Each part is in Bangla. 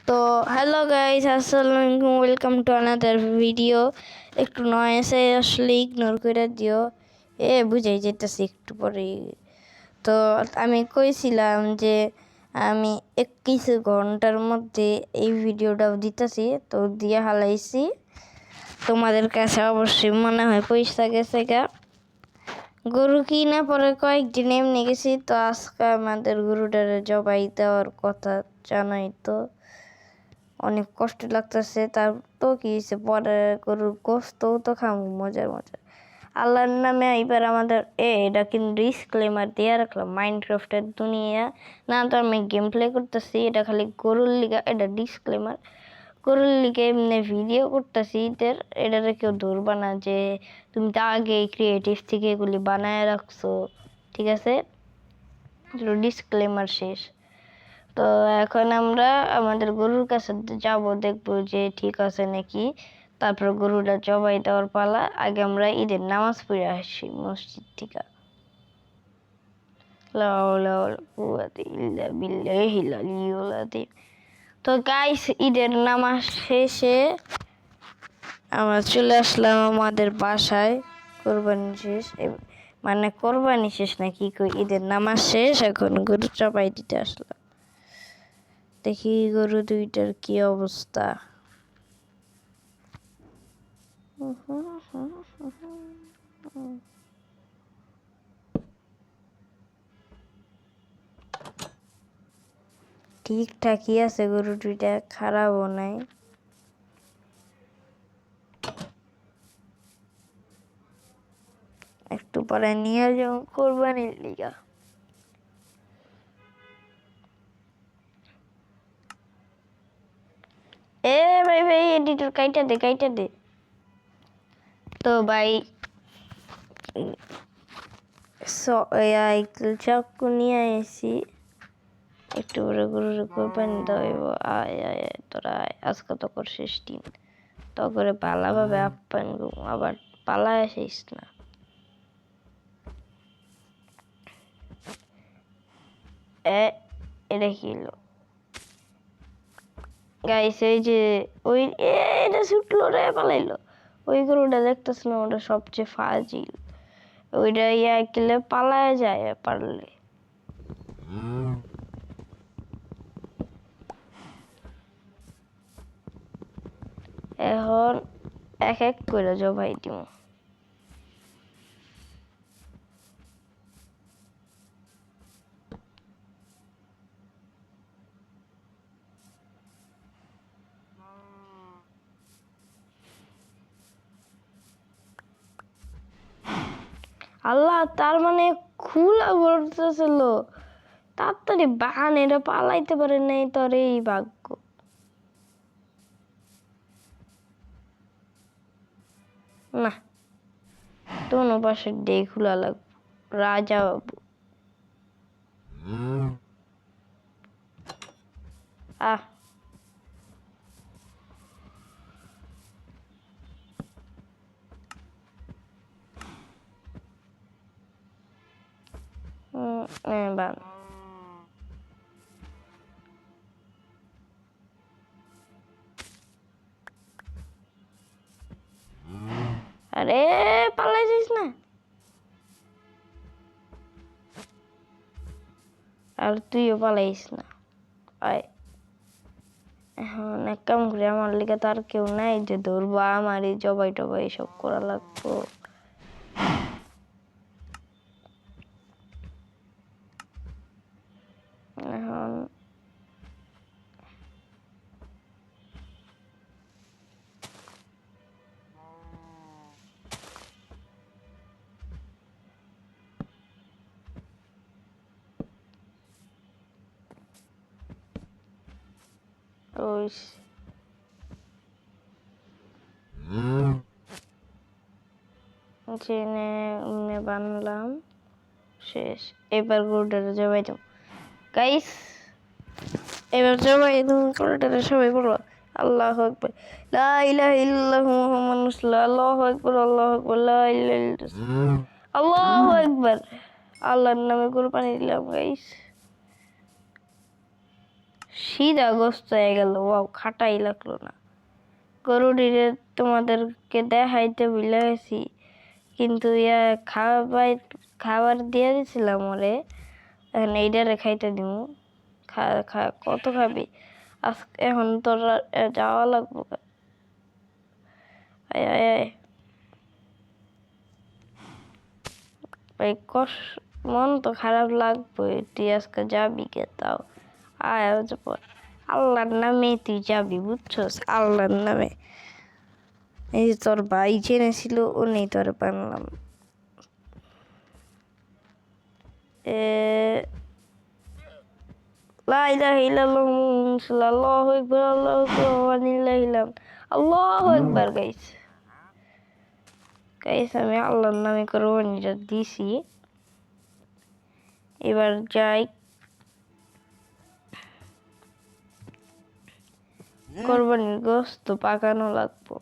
তো হ্যালো গাইস, আসসালামু আলাইকুম, ওয়েলকাম টু আনাদার ভিডিও। একটু নয়েসে আসলে ইগনোর করে দিও, বুঝাই যেতেছি একটু পরে। তো আমি কইছিলাম যে আমি কিছু ঘন্টার মধ্যে এই ভিডিওটাও দিতেছি, তো দিয়ে হালাইছি। তোমাদের কাছে অবশ্যই মনে হয় পয়সা গেছে গা। গরু কিনা পরে কয়েকদিন এমনি গেছি, তো আজকে আমাদের গরুটারে জবাই দেওয়ার কথা জানাই। তো অনেক কষ্ট লাগতেছে, তার তো কি হয়েছে, পরে গরুর গোস্তও তো খাবো মজার মজার আল্লাহর নামে। এবার আমাদের এটা কিন্তু ডিসক্লেমার দিয়ে রাখলাম, মাইনক্রাফটের দুনিয়া না, তো আমি গেম প্লে করতেছি, এটা খালি গরুর লিগা, এটা ডিসক্লেমার। গরুর লিগে এমনি ভিডিও করতেছি, এটারে কেউ ধরবা না যে তুমি তো আগে ক্রিয়েটিভ থেকে এগুলি বানায় রাখছো, ঠিক আছে? ডিসক্লেমার শেষ। তো এখন আমরা আমাদের গরুর কাছে যাব, দেখবো যে ঠিক আছে নাকি। তারপর গরুটা জবাই দেওয়ার পালা। আগে আমরা ঈদের নামাজ পড়ে আসি মসজিদ থেকে। তো গাইস, ঈদের নামাজ শেষে আমরা চলে আসলাম আমাদের বাসায়। কোরবানি শেষ, মানে কোরবানি শেষ না কি কই, ঈদের নামাজ শেষ, এখন গরু জবাই দিতে আসলাম। দেখি গরু দুইটার কি অবস্থা। ঠিকঠাকই আছে, গরু দুইটা খারাপও নাই। একটু পরে নিয়ে যাও কোরবানির লিগা। ভাই ভাই, এডিটর কাইটা দে। তো ভাই চাকু নিয়ে এসি, একটু করে গরুর কোরবানি দেওয়া। আয় আয় আয়, তোরা আজকে তো কর শেষ দিন, তো করে ভালোভাবে আপ্যায়ন করবো, আবার পালায় আসিস না। এটা কি হলো গাইস? এই যে ওই এটা ছুটলো রে, পালাইলো। ওই গরুটা দেখতেছ না, ওটা সবচেয়ে ফাজিল। ওইটা কিলে পালায় যায় পারলে। এখন এক এক করে জবাই দিব। আল্লাহ, তার মানে খুলা বলতেছিল, তাড়াতাড়ি বান, এটা পালাইতে পারে নাই, তোর এই ভাগ্য। না, তোর পাশে ডে খোলা লাগবে, রাজা বাবু। আহ, বান। আরে পালাই যাইস না, আর তুইও পালাইস না। আয়, এখন এক কাম করি, আমার লিগে তার কেউ নাই যে ধরবো, আমার এই জবাই টবাই সব করা লাগবো। এখন ওই চেনে বানলাম, শেষ। এবার গরুটারে জবাই দাও গাইস, এবার জবাই দাও গরুটারে। সবাই বলো আল্লাহু আকবার, লা ইলাহা ইল্লাল্লাহু মুহাম্মাদুর রাসূলুল্লাহ, আল্লাহু আকবার, আল্লাহু আকবার, লা ইলাহা ইল্লাল্লাহ, আল্লাহু আকবার। আল্লাহর নামে কুরবানি দিলাম গাইস, সিধা গোস্ত হয়ে গেল, ওয়াও, খাটাই লাগলো না। গরুটিরে তোমাদেরকে দেখাইতে ভুলে গেছি, কিন্তু খাবার দিয়ে দিছিলাম ওরে, এখন এইটারে খাইতে দিব। কত খাবি আজকে? এখন তোর যাওয়া লাগবো। আয় আয় আয় ভাই, মন তো খারাপ লাগবে, তুই আজকে যাবি কে? তাও আয়, আল্লাহর নামে তুই যাবি, বুঝছস? আল্লাহর নামে। এই যে তোর ভাই জেনেছিল, ও নেই, তোর বানলাম। লা ইলাহা ইল্লাল্লাহ, আল্লাহু আকবার, আল্লাহু আকবার, ওয়া লিল্লাহিল হামদ, আল্লাহু আকবার। গাইস আমি আল্লাহর নামে কোরবানিটা দিছি। এবার যাই, কোরবানির গোশত পাকানো লাগবো।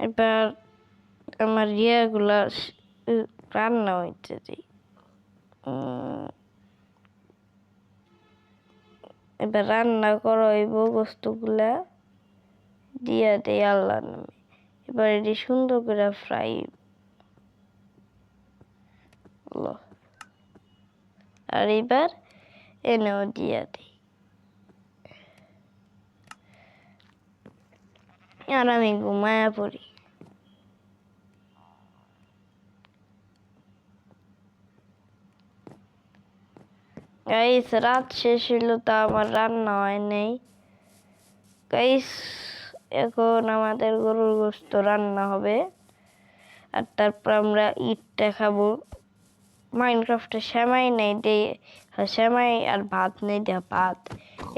এবার আমার ইয়েগুলা রান্না হইতেছে। এবার রান্না করা হইব, গোস্তগুলা দিয়া দেয় আল্লাহর নামে। এবার এটি সুন্দর করে ফ্রাই, আর এবার এনেও দিয়া দিই। আর আমি ঘুমায়া পড়ি। গাইস রাত শেষ হইল, তা আমার রান্না হয় নাই। গাইস এখন আমাদের গরুর গোশত রান্না হবে, আর তারপর আমরা ইটটা খাবো। মাইনক্রাফটে সেমাই নেই, সেমাই আর ভাত নেই, ভাত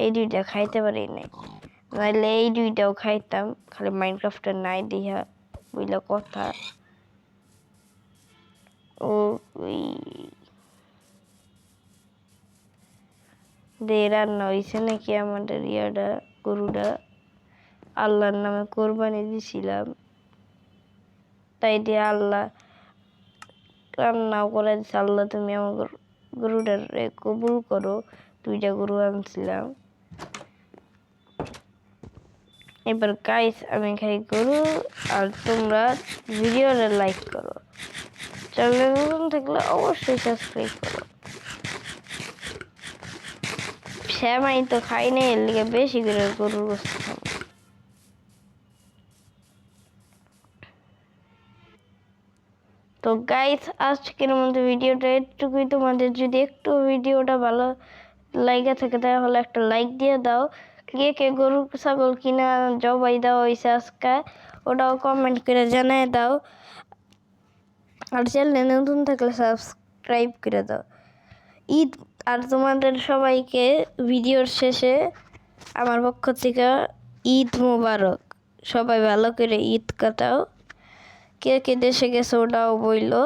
এই দুইটা খাইতে পারি নাই, নাইলে এই দুইটাও খাইতাম। খালি মাইনক্রাফটে নাই দিয়া বুঝলা কথা। ও রান্না হয়েছে নাকি আমাদের গরুটা? আল্লাহর নামে কোরবানি দিছিলাম, তাই দিয়ে আল্লাহ রান্নাও করে দিচ্ছে। আল্লাহ তুমি আমার গরুটার কবুল করো। 2টা গরু আনছিলাম। এবার গাইস আমি খাই গরু, আর তোমরা ভিডিওটা লাইক করো, চ্যানেলে নতুন থাকলে অবশ্যই সাবস্ক্রাইব করো। সেমাই তো খাই নাই, এর লিগে বেশি করে গরুর গোশত খাবো। তো গাইস আজকের মধ্যে ভিডিওটা এটুকুই। তোমাদের যদি একটু ভিডিওটা ভালো লাগে থাকে তাহলে একটা লাইক দিয়ে দাও। কে গরু ছাগল কিনা জবাই দেওয়া হয়েছে আজকে, ওটাও কমেন্ট করে জানিয়ে দাও। আর চ্যানেলে নতুন থাকলে সাবস্ক্রাইব করে দাও। ঈদ, আর তোমাদের সবাইকে ভিডিওর শেষে আমার পক্ষ থেকে ঈদ মোবারক। সবাই ভালো করে ঈদ কাটাও। কে দেশে গেছে ওটাও বইলো।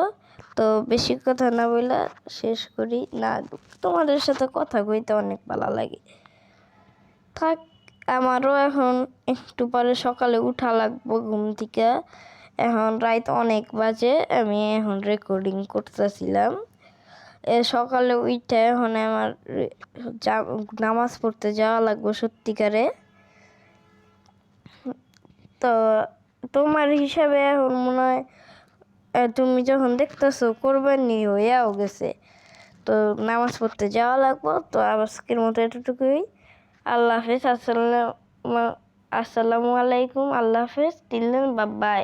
তো বেশি কথা না বইলা শেষ করি না, তোমাদের সাথে কথা কইতে অনেক ভালো লাগে। থাক, আমারও এখন একটু পরে সকালে উঠা লাগবো ঘুম থেকে। এখন রাত অনেক বাজে, আমি এখন রেকর্ডিং করতেছিলাম। সকালে উঠে এখন আমার নামাজ পড়তে যাওয়া লাগবো সত্যিকারে। তো তোমার হিসাবে এখন মনে হয় তুমি যখন দেখতেছো কোরবানি হইয়াও গেছে, তো নামাজ পড়তে যাওয়া লাগবো। তো আজকের মতো এতটুকুই। আল্লাহ হাফেজ, আসসালামু আলাইকুম, আল্লাহ হাফেজ, বাই বাই।